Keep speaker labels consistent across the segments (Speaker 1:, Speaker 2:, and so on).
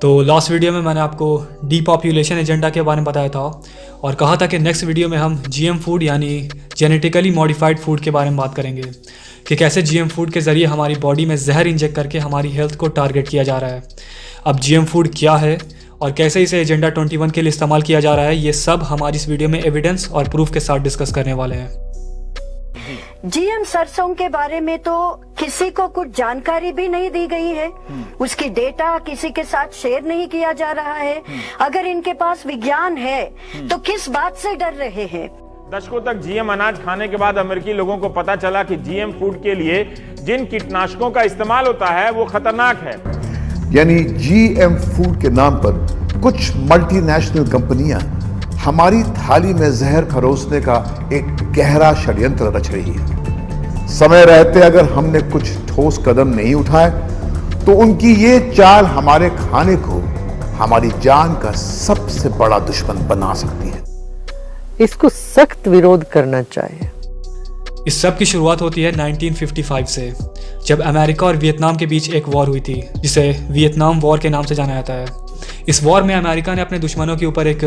Speaker 1: तो last video में मैंने आपको डीपॉपुलेशन एजेंडा के बारे में बताया था और कहा था कि नेक्स्ट वीडियो में हम जीएम फूड यानी जेनेटिकली मॉडिफाइड फूड के बारे में बात करेंगे कि कैसे जीएम फूड के ज़रिए हमारी बॉडी में जहर इंजेक्ट करके हमारी हेल्थ को टारगेट किया जा रहा है। अब जीएम फूड क्या है और कैसे इसे एजेंडा 21 के लिए इस्तेमाल किया जा रहा है, ये सब हमारी इस वीडियो में एविडेंस और प्रूफ के साथ डिस्कस करने वाले हैं।
Speaker 2: जीएम सरसों के बारे में तो किसी को कुछ जानकारी भी नहीं दी गई है, उसकी डेटा किसी के साथ शेयर नहीं किया जा रहा है। अगर इनके पास विज्ञान है तो किस बात से डर रहे हैं?
Speaker 3: दशकों तक जीएम अनाज खाने के बाद अमेरिकी लोगों को पता चला कि जीएम फूड के लिए जिन कीटनाशकों का इस्तेमाल होता है वो खतरनाक है।
Speaker 4: यानी जीएम फूड के नाम पर कुछ मल्टीनेशनल कंपनियां हमारी थाली में जहर परोसने का एक गहरा षड्यंत्र रच रही है। समय रहते अगर हमने कुछ ठोस कदम नहीं उठाए तो उनकी ये चाल हमारे खाने को हमारी जान का सबसे बड़ा दुश्मन बना सकती है।
Speaker 5: इसको सख्त विरोध करना चाहिए।
Speaker 1: इस सब की शुरुआत होती है 1955 से, जब अमेरिका और वियतनाम के बीच एक वॉर हुई थी जिसे वियतनाम वॉर के नाम से जाना जाता है। इस वॉर में अमेरिका ने अपने दुश्मनों के ऊपर एक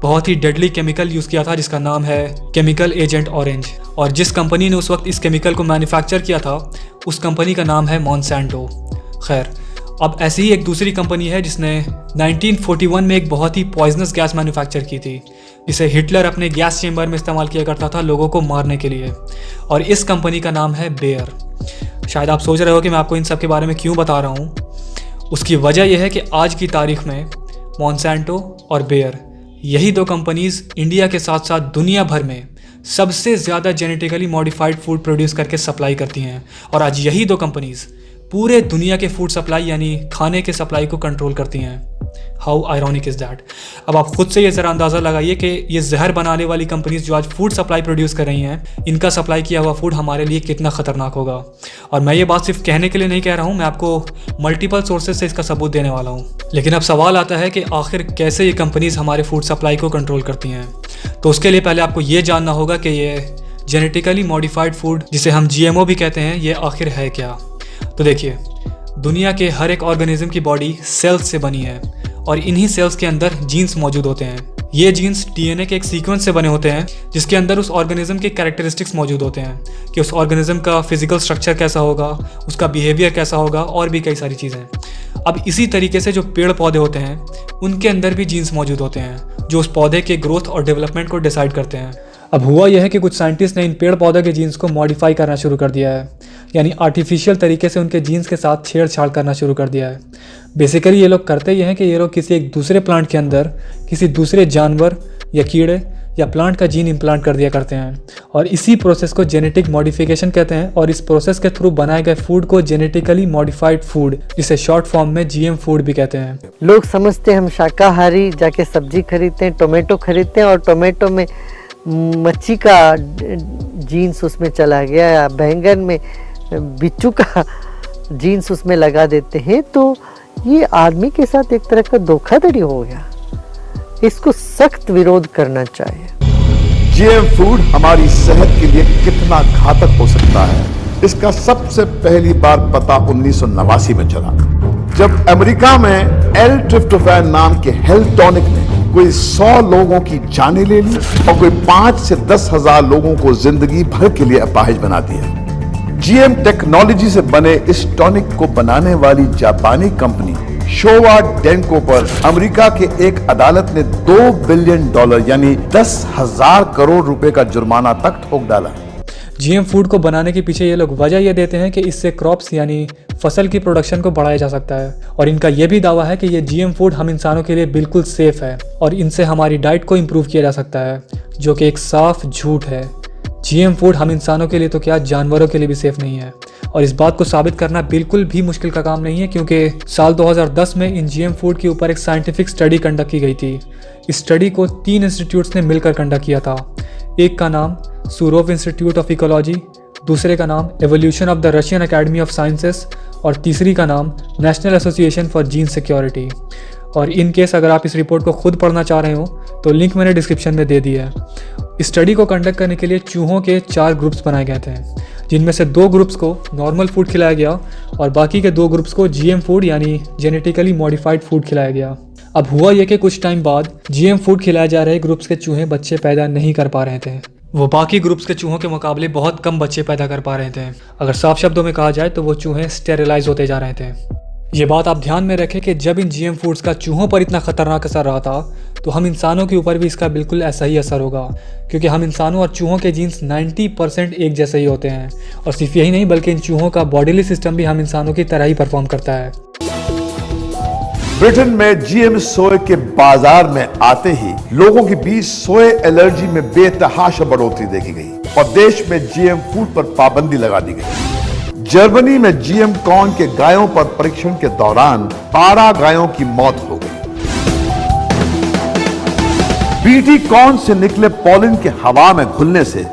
Speaker 1: बहुत ही डेडली केमिकल यूज़ किया था जिसका नाम है केमिकल एजेंट ऑरेंज, और जिस कंपनी ने उस वक्त इस केमिकल को मैन्युफैक्चर किया था उस कंपनी का नाम है मॉन्सेंटो। खैर, अब ऐसी ही एक दूसरी कंपनी है जिसने 1941 में एक बहुत ही पॉइजनस गैस मैन्युफैक्चर की थी जिसे हिटलर अपने गैस चेंबर में इस्तेमाल किया करता था लोगों को मारने के लिए, और इस कंपनी का नाम है बेयर। शायद आप सोच रहे हो कि मैं आपको इन सब के बारे में क्यों बता रहा हूँ। उसकी वजह यह है कि आज की तारीख में मॉन्सेंटो और बेयर, यही दो कंपनीज़ इंडिया के साथ साथ दुनिया भर में सबसे ज़्यादा जेनेटिकली मॉडिफाइड फूड प्रोड्यूस करके सप्लाई करती हैं, और आज यही दो कंपनीज़ पूरे दुनिया के फूड सप्लाई यानी खाने के सप्लाई को कंट्रोल करती हैं। How ironic is that. अब आप खुद से ये ज़रा अंदाज़ा लगाइए कि ये जहर बनाने वाली कंपनीज जो आज फूड सप्लाई प्रोड्यूस कर रही हैं, इनका सप्लाई किया हुआ फूड हमारे लिए कितना ख़तरनाक होगा। और मैं ये बात सिर्फ कहने के लिए नहीं कह रहा हूँ, मैं आपको मल्टीपल सोर्सेज से इसका सबूत देने वाला हूँ। लेकिन अब सवाल आता है कि आखिर कैसे ये कंपनीज हमारे फूड सप्लाई को कंट्रोल करती हैं। तो उसके लिए पहले आपको ये जानना होगा कि ये जेनेटिकली मॉडिफाइड फूड जिसे हम GMO भी कहते हैं, ये आखिर है क्या। तो देखिए, दुनिया के हर एक ऑर्गेनिज्म की बॉडी सेल्स से बनी है और इन्हीं सेल्स के अंदर जीन्स मौजूद होते हैं। ये जीन्स DNA के एक सीक्वेंस से बने होते हैं जिसके अंदर उस ऑर्गेनिज्म के कैरेक्टरिस्टिक्स मौजूद होते हैं कि उस ऑर्गेनिज्म का फिजिकल स्ट्रक्चर कैसा होगा, उसका बिहेवियर कैसा होगा और भी कई सारी चीज़ें। अब इसी तरीके से जो पेड़ पौधे होते हैं उनके अंदर भी जीन्स मौजूद होते हैं जो उस पौधे के ग्रोथ और डेवलपमेंट को डिसाइड करते हैं। अब हुआ यह है कि कुछ साइंटिस्ट ने इन पेड़ पौधों के जीन्स को मॉडिफाई करना शुरू कर दिया है, यानी आर्टिफिशियल तरीके से उनके जीन्स के साथ छेड़छाड़ करना शुरू कर दिया है। बेसिकली ये लोग करते ये हैं कि ये लोग किसी एक दूसरे प्लांट के अंदर किसी दूसरे जानवर या कीड़े या प्लांट का जीन इम्प्लांट कर दिया करते हैं, और इसी प्रोसेस को जेनेटिक मॉडिफिकेशन कहते हैं। और इस प्रोसेस के थ्रू बनाए गए फूड को जेनेटिकली मॉडिफाइड फूड, जिसे शॉर्ट फॉर्म में GM फूड भी कहते हैं।
Speaker 5: लोग समझते हैं हम शाकाहारी, जाके सब्जी खरीदते हैं, टोमेटो खरीदते हैं और टोमेटो में मच्छी का जीन्स उसमें चला गया या बैंगन में बिच्छू का जीन्स उसमें लगा देते हैं, तो ये आदमी के साथ एक तरह का धोखाधड़ी हो गया। इसको सख्त विरोध करना चाहिए।
Speaker 4: जीएम फूड हमारी सेहत के लिए कितना घातक हो सकता है, इसका सबसे पहली बार पता 1989 में चला जब अमेरिका में एल ट्रिप्टोफैन नाम के हेल्थ टॉनिक ने कोई 100 लोगों की जानें ले ली और कोई 5 से 10 हजार लोगों को जिंदगी भर के लिए अपाहिज बना दिया। जीएम टेक्नोलॉजी से बने इस टॉनिक को बनाने वाली जापानी कंपनी शोवा डेंको पर अमेरिका के एक अदालत ने $2 बिलियन यानी 10,000 करोड़ रुपए का जुर्माना तक ठोक डाला।
Speaker 1: GM फूड को बनाने के पीछे ये लोग वजह ये देते हैं कि इससे क्रॉप्स यानी फसल की प्रोडक्शन को बढ़ाया जा सकता है, और इनका ये भी दावा है कि ये GM फूड हम इंसानों के लिए बिल्कुल सेफ है और इनसे हमारी डाइट को इम्प्रूव किया जा सकता है, जो कि एक साफ झूठ है। GM फूड हम इंसानों के लिए तो क्या, जानवरों के लिए भी सेफ नहीं है, और इस बात को साबित करना बिल्कुल भी मुश्किल का काम नहीं है क्योंकि साल 2010 में इन GM फूड के ऊपर एक साइंटिफिक स्टडी कंडक्ट की गई थी। इस स्टडी को 3 इंस्टीट्यूट्स ने मिलकर कंडक्ट किया था। एक का नाम सुरोव इंस्टीट्यूट ऑफ इकोलॉजी, दूसरे का नाम evolution of the Russian academy of sciences और तीसरी का नाम national association for gene security. और इन केस अगर आप इस रिपोर्ट को खुद पढ़ना चाह रहे हो तो लिंक मैंने डिस्क्रिप्शन में दे दी है। इस स्टडी को कंडक्ट करने के लिए चूहों के 4 ग्रुप्स बनाए गए थे जिनमें से 2 ग्रुप्स को नॉर्मल फूड खिलाया गया और बाकी के 2 ग्रुप्स को जीएम फूड यानी जेनेटिकली मॉडिफाइड फूड खिलाया गया। अब हुआ ये कि कुछ टाइम बाद जीएम फूड खिलाए जा रहे ग्रुप्स के चूहे बच्चे पैदा नहीं कर पा रहे थे। वो बाकी ग्रुप्स के चूहों के मुकाबले बहुत कम बच्चे पैदा कर पा रहे थे। अगर साफ शब्दों में कहा जाए तो वो चूहे स्टेरिलाइज होते जा रहे थे। ये बात आप ध्यान में रखें कि जब इन जीएम फूड्स का चूहों पर इतना खतरनाक असर रहा था तो हम इंसानों के ऊपर भी इसका बिल्कुल ऐसा ही असर होगा, क्योंकि हम इंसानों और चूहों के जीन्स 90% एक जैसे ही होते हैं। और सिर्फ यही नहीं बल्कि इन चूहों का बॉडीली सिस्टम भी हम इंसानों की तरह ही परफॉर्म करता है।
Speaker 4: ब्रिटेन में जीएम सोए के बाजार में आते ही लोगों के बीच सोए एलर्जी में बेतहाशा बढ़ोतरी देखी गई और देश में जीएम फूड पर पाबंदी लगा दी गई। जर्मनी में जीएम कॉर्न के गायों पर परीक्षण के दौरान 12 गायों की मौत हो गई। बीटी कॉर्न से निकले पॉलन के हवा में घुलने से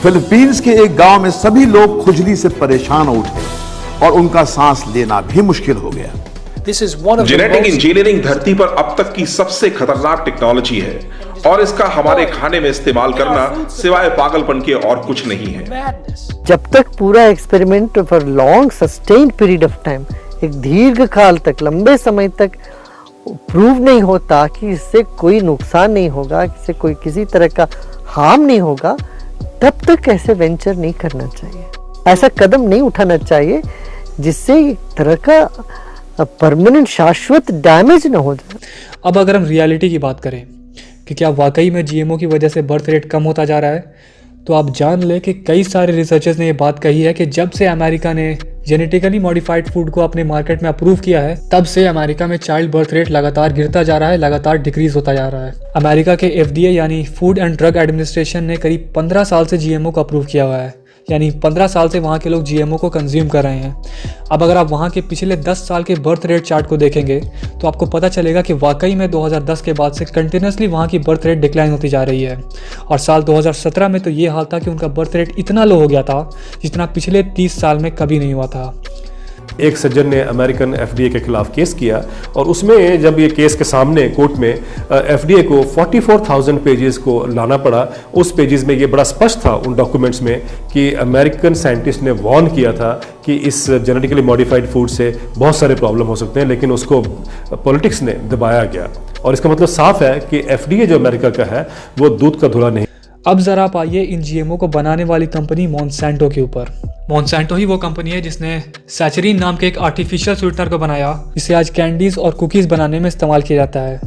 Speaker 4: फिलीपींस के एक गांव में सभी लोग खुजली से परेशान हो उठे और उनका सांस लेना भी मुश्किल हो गया।
Speaker 6: जेनेटिक इंजीनियरिंग धरती पर अब तक की सबसे खतरनाक टेक्नोलॉजी है और इसका हमारे खाने में इस्तेमाल करना सिवाय पागलपन के और कुछ नहीं है।
Speaker 5: जब तक पूरा experiment for long sustained period of time, एक दीर्घ काल तक, लंबे समय तक प्रूव नहीं होता कि इससे कोई नुकसान नहीं होगा, इससे कोई किसी तरह का हार्म नहीं होगा, तब तक ऐसे वेंचर नहीं करना चाहिए। ऐसा कदम नहीं उठाना चाहिए जिससे एक तरह का परमानेंट शाश्वत डैमेज न हो जाए।
Speaker 1: अब अगर हम रियलिटी की बात करें कि क्या वाकई में जीएमओ की वजह से बर्थ रेट कम होता जा रहा है, तो आप जान लें कि कई सारे रिसर्चर्स ने ये बात कही है कि जब से अमेरिका ने जेनेटिकली मॉडिफाइड फूड को अपने मार्केट में अप्रूव किया है, तब से अमेरिका में चाइल्ड बर्थ रेट लगातार गिरता जा रहा है, लगातार डिक्रीज होता जा रहा है। अमेरिका के FDA यानी फूड एंड ड्रग एडमिनिस्ट्रेशन ने करीब 15 साल से जीएमओ को अप्रूव किया हुआ है, यानी 15 साल से वहाँ के लोग जीएमओ को कंज्यूम कर रहे हैं। अब अगर आप वहाँ के पिछले 10 साल के बर्थ रेट चार्ट को देखेंगे तो आपको पता चलेगा कि वाकई में 2010 के बाद से कंटिन्यूसली वहाँ की बर्थ रेट डिक्लाइन होती जा रही है। और साल 2017 में तो ये हाल था कि उनका बर्थ रेट इतना लो हो गया था जितना पिछले 30 साल में कभी नहीं हुआ था।
Speaker 7: एक सज्जन ने अमेरिकन FDA के खिलाफ केस किया और उसमें जब ये केस के सामने कोर्ट में FDA को 44,000 पेजेस को लाना पड़ा। उस पेजेस में ये बड़ा स्पष्ट था उन डॉक्यूमेंट्स में कि अमेरिकन साइंटिस्ट ने वार्न किया था कि इस जेनेटिकली मॉडिफाइड फूड से बहुत सारे प्रॉब्लम हो सकते हैं, लेकिन उसको पॉलिटिक्स ने दबाया गया। और इसका मतलब साफ है कि FDA जो अमेरिका का है वो दूध का धुला नहीं।
Speaker 1: अब जरा आप आइए इन जीएमओ को बनाने वाली कंपनी मॉन्सेंटो के ऊपर। मॉन्सेंटो ही वो कंपनी है जिसने सैचरीन नाम के एक आर्टिफिशियल स्वीटनर को बनाया जिसे आज कैंडीज और कुकीज़ बनाने में इस्तेमाल किया जाता है।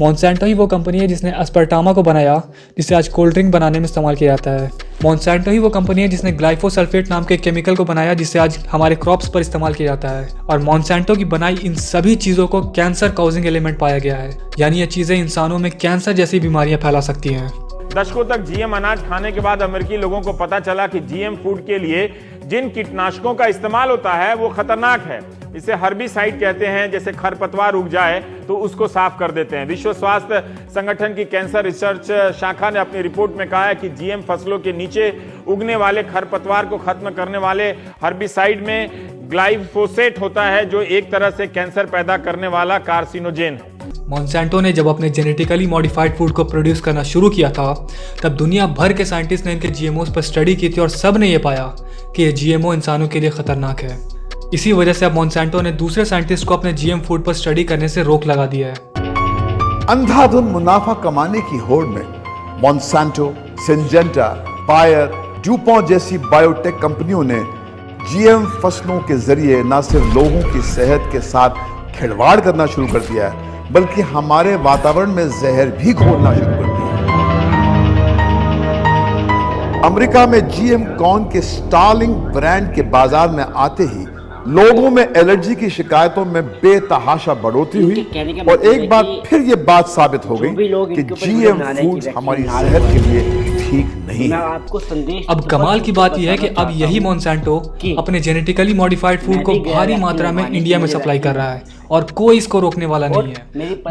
Speaker 1: मॉन्सेंटो ही वो कंपनी है जिसने अस्पर्टामा को बनाया जिसे आज कोल्ड ड्रिंक बनाने में इस्तेमाल किया जाता है। मॉन्सेंटो ही वो कंपनी है जिसने ग्लाइफोसल्फेट नाम के केमिकल को बनाया जिसे आज हमारे क्रॉप्स पर इस्तेमाल किया जाता है। और मॉन्सेंटो की बनाई इन सभी चीज़ों को कैंसर कॉजिंग एलिमेंट पाया गया है, यानी ये चीज़ें इंसानों में कैंसर जैसी बीमारियां फैला सकती हैं।
Speaker 3: दशकों तक जीएम अनाज खाने के बाद अमेरिकी लोगों को पता चला कि जीएम फूड के लिए जिन कीटनाशकों का इस्तेमाल होता है वो खतरनाक है। इसे हर्बिसाइड कहते हैं। जैसे खरपतवार उग जाए तो उसको साफ कर देते हैं। विश्व स्वास्थ्य संगठन की कैंसर रिसर्च शाखा ने अपनी रिपोर्ट में कहा है कि जीएम फसलों के नीचे उगने वाले खरपतवार को खत्म करने वाले हर्बिसाइड में ग्लाइफोसेट होता है, जो एक तरह से कैंसर पैदा करने वाला कार्सिनोजेन है।
Speaker 1: मॉन्सेंटो ने जब अपने जेनेटिकली मॉडिफाइड फूड को प्रोड्यूस करना शुरू किया था तब दुनिया भर के साइंटिस्ट ने इनके जीएमओस पर स्टडी की थी और सब ने यह पाया कि ये जीएमओ इंसानों के लिए खतरनाक है। इसी वजह से अब मॉन्सेंटो ने दूसरे साइंटिस्ट को अपने जीएम फूड पर स्टडी करने से रोक लगा दिया है।
Speaker 4: अंधाधुंध मुनाफा कमाने की होड़ में मॉन्सेंटो, सिंजेंटा, बायर, ड्यूपॉन्ट जैसी बायोटेक कंपनियों ने जीएम फसलों के जरिए न सिर्फ लोगों की सेहत के साथ खिलवाड़ करना शुरू कर दिया है बल्कि हमारे वातावरण में जहर भी घोलना शुरू कर दिया। अमेरिका में जीएम कॉर्न के स्टार्लिंग ब्रांड के बाजार में आते ही लोगों में एलर्जी की शिकायतों में बेतहाशा बढ़ोतरी हुई और एक बार फिर ये बात साबित हो गई कि जीएम फूड हमारी सेहत के लिए ठीक नहीं है।
Speaker 1: अब कमाल की बात यह है कि अब यही मॉन्सेंटो अपने जेनेटिकली मॉडिफाइड फूड को भारी मात्रा में इंडिया में सप्लाई कर रहा है और कोई इसको रोकने वाला नहीं है।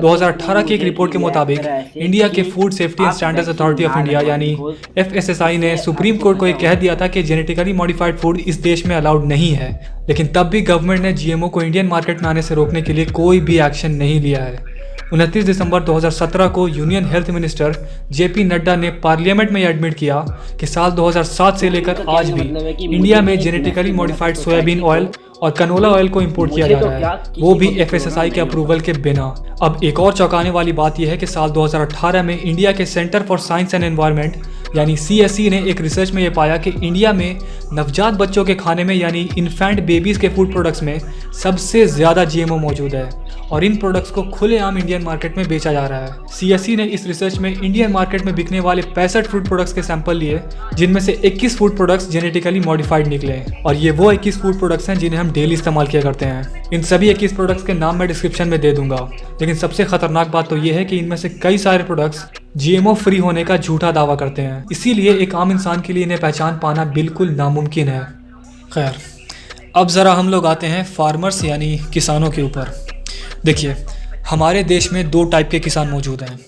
Speaker 1: 2018 की एक रिपोर्ट के मुताबिक इंडिया के food safety and standards authority of India यानी FSSAI ने सुप्रीम कोर्ट को ये कह दिया था कि जेनेटिकली मॉडिफाइड फूड इस देश में अलाउड नहीं है, लेकिन तब भी गवर्नमेंट ने जीएमओ को इंडियन मार्केट में आने से रोकने के लिए कोई भी एक्शन नहीं लिया है। 29 दिसंबर 2017 को union health minister JP Nadda ने पार्लियामेंट में एडमिट किया कि साल 2007 से लेकर आज भी इंडिया में जेनेटिकली मॉडिफाइड सोयाबीन ऑयल और कनोला ऑयल को इंपोर्ट किया जा रहा है, वो भी FSSAI के अप्रूवल के बिना। अब एक और चौंकाने वाली बात यह है कि साल 2018 में इंडिया के centre for science and environment यानी CSE ने एक रिसर्च में ये पाया कि इंडिया में नवजात बच्चों के खाने में यानी इन्फेंट बेबीज़ के फूड प्रोडक्ट्स में सबसे ज़्यादा GMO मौजूद है और इन प्रोडक्ट्स को खुलेआम इंडियन मार्केट में बेचा जा रहा है। CSE ने इस रिसर्च में इंडियन मार्केट में बिकने वाले 65 फूड प्रोडक्ट्स के सैंपल लिए, जिनमें से 21 फूड प्रोडक्ट्स जेनेटिकली मॉडिफाइड निकले और ये वो 21 फूड प्रोडक्ट्स हैं जिन्हें हम डेली इस्तेमाल किया करते हैं। इन सभी 21 प्रोडक्ट्स के नाम मैं डिस्क्रिप्शन में दे दूंगा, लेकिन सबसे खतरनाक बात तो ये है कि इनमें से कई सारे प्रोडक्ट्स GMO फ्री होने का झूठा दावा करते हैं, इसीलिए एक आम इंसान के लिए इन्हें पहचान पाना बिल्कुल नामुमकिन है। खैर, अब ज़रा हम लोग आते हैं फार्मर्स यानी किसानों के ऊपर। देखिए, हमारे देश में दो टाइप के किसान मौजूद हैं,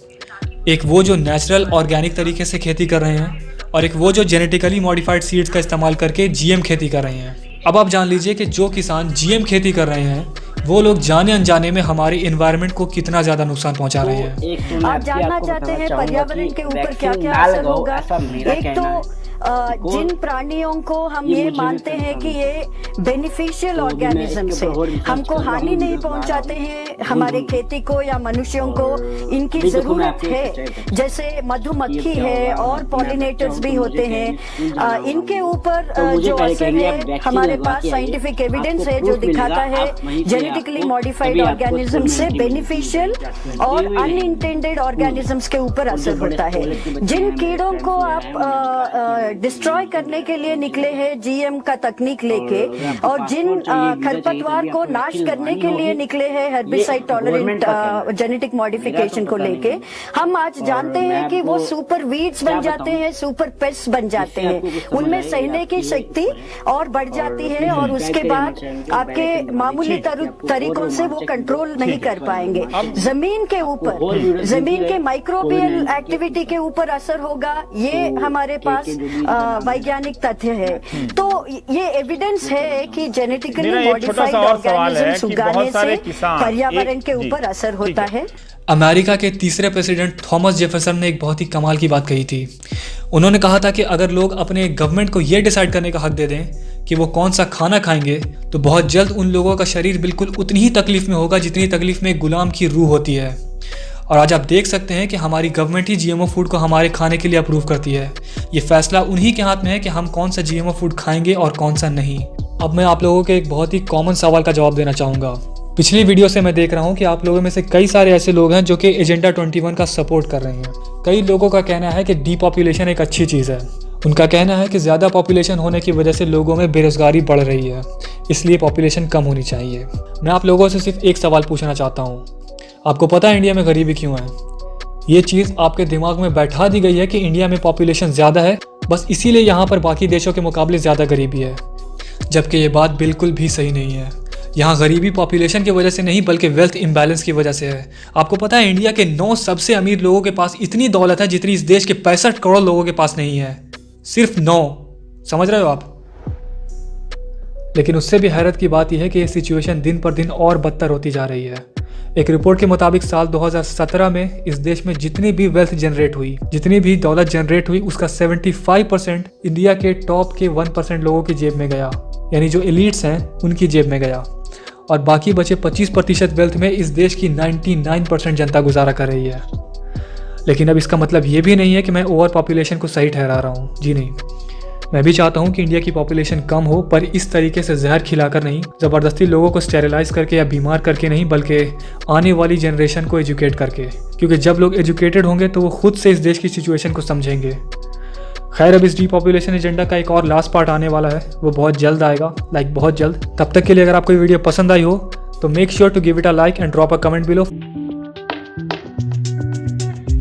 Speaker 1: एक वो जो नेचुरल ऑर्गेनिक तरीके से खेती कर रहे हैं और एक वो जो जेनेटिकली मॉडिफाइड सीड्स का इस्तेमाल करके GM खेती कर रहे हैं। अब आप जान लीजिए कि जो किसान GM खेती कर रहे हैं वो लोग जाने अनजाने में हमारे एनवायरनमेंट को कितना ज़्यादा नुकसान पहुंचा रहे हैं।
Speaker 2: आप जानना चाहते हैं पर्यावरण के ऊपर क्या क्या असर होगा। एक तो जिन प्राणियों को हम ये मानते हैं कि ये बेनिफिशियल ऑर्गेनिजम्स है, हमको हानि नहीं पहुंचाते हैं, हमारे खेती को या मनुष्यों को इनकी जरूरत है, जैसे मधुमक्खी है और पॉलिनेटर्स भी होते हैं, इनके ऊपर जो असर है हमारे पास साइंटिफिक एविडेंस है जो दिखाता है जेनेटिकली मॉडिफाइड ऑर्गेनिज्म से बेनिफिशियल और अनइंटेंडेड ऑर्गेनिजम्स के ऊपर असर होता है। जिन कीड़ों को आप डिस्ट्रॉय करने के लिए निकले हैं GM का तकनीक लेके और जिन खरपतवार को नाश करने के लिए निकले हैं हेर्बिसाइड टॉलरेंट जेनेटिक मॉडिफिकेशन को लेके, हम आज जानते हैं कि वो सुपर वीड्स बन जाते हैं, सुपर पेस्ट बन जाते हैं, उनमें सहने की शक्ति और बढ़ जाती है और उसके बाद आपके मामूली तरीकों से वो कंट्रोल नहीं कर पाएंगे। जमीन के ऊपर, जमीन के माइक्रोबियल एक्टिविटी के ऊपर असर होगा, ये हमारे पास वैज्ञानिक तथ्य है। तो ये एविडेंस है कि जेनेटिकली मॉडिफाइड ऑर्गेनिजम्स उगाने से पर्यावरण के ऊपर असर होता है।
Speaker 1: अमेरिका के तीसरे प्रेसिडेंट थॉमस जेफरसन ने एक बहुत ही कमाल की बात कही थी। उन्होंने कहा था कि अगर लोग अपने गवर्नमेंट को ये डिसाइड करने का हक दे दें कि वो कौन सा खाना खाएंगे, तो बहुत जल्द उन लोगों का शरीर बिल्कुल उतनी ही तकलीफ में होगा जितनी तकलीफ में एक गुलाम की रूह होती है। और आज आप देख सकते हैं कि हमारी गवर्नमेंट ही GMO फूड को हमारे खाने के लिए अप्रूव करती है। ये फैसला उन्हीं के हाथ में है कि हम कौन सा GMO फूड खाएंगे और कौन सा नहीं। अब मैं आप लोगों के एक बहुत ही कॉमन सवाल का जवाब देना चाहूँगा। पिछली वीडियो से मैं देख रहा हूँ कि आप लोगों में से कई सारे ऐसे लोग हैं जो कि एजेंडा 21 का सपोर्ट कर रहे हैं। कई लोगों का कहना है कि डीपॉपुलेशन एक अच्छी चीज़ है। उनका कहना है कि ज़्यादा पॉपुलेशन होने की वजह से लोगों में बेरोज़गारी बढ़ रही है, इसलिए पॉपुलेशन कम होनी चाहिए। मैं आप लोगों से सिर्फ एक सवाल पूछना चाहता हूँ, आपको पता है इंडिया में गरीबी क्यों है? ये चीज़ आपके दिमाग में बैठा दी गई है कि इंडिया में पॉपुलेशन ज़्यादा है, बस इसीलिए यहाँ पर बाकी देशों के मुकाबले ज़्यादा गरीबी है, जबकि ये बात बिल्कुल भी सही नहीं है। यहाँ गरीबी पॉपुलेशन की वजह से नहीं बल्कि वेल्थ इम्बैलेंस की वजह से है। आपको पता है इंडिया के 9 सबसे अमीर लोगों के पास इतनी दौलत है जितनी इस देश के 65 करोड़ लोगों के पास नहीं है, सिर्फ 9। समझ रहे हो आप? लेकिन उससे भी हैरत की बात यह है कि ये सिचुएशन दिन पर दिन और बदतर होती जा रही है। एक रिपोर्ट के मुताबिक साल 2017 में इस देश में जितनी भी वेल्थ जनरेट हुई, जितनी भी दौलत जनरेट हुई, उसका 75% इंडिया के टॉप के 1% लोगों की जेब में गया, यानी जो एलिट्स हैं उनकी जेब में गया, और बाकी बचे 25% वेल्थ में इस देश की 99% जनता गुजारा कर रही है। लेकिन अब इसका मतलब ये भी नहीं है कि मैं ओवर पॉपुलेशन को सही ठहरा रहा हूँ, जी नहीं। मैं भी चाहता हूँ कि इंडिया की पॉपुलेशन कम हो, पर इस तरीके से जहर खिलाकर नहीं, ज़बरदस्ती लोगों को स्टेरिलाइज करके या बीमार करके नहीं, बल्कि आने वाली जनरेशन को एजुकेट करके, क्योंकि जब लोग एजुकेटेड होंगे तो वो खुद से इस देश की सिचुएशन को समझेंगे। खैर, अब इस डीपॉपुलेशन एजेंडा का एक और लास्ट पार्ट आने वाला है, वो बहुत जल्द आएगा, बहुत जल्द। तब तक के लिए अगर आपको ये वीडियो पसंद आई हो तो make sure to give it a like and drop a comment below.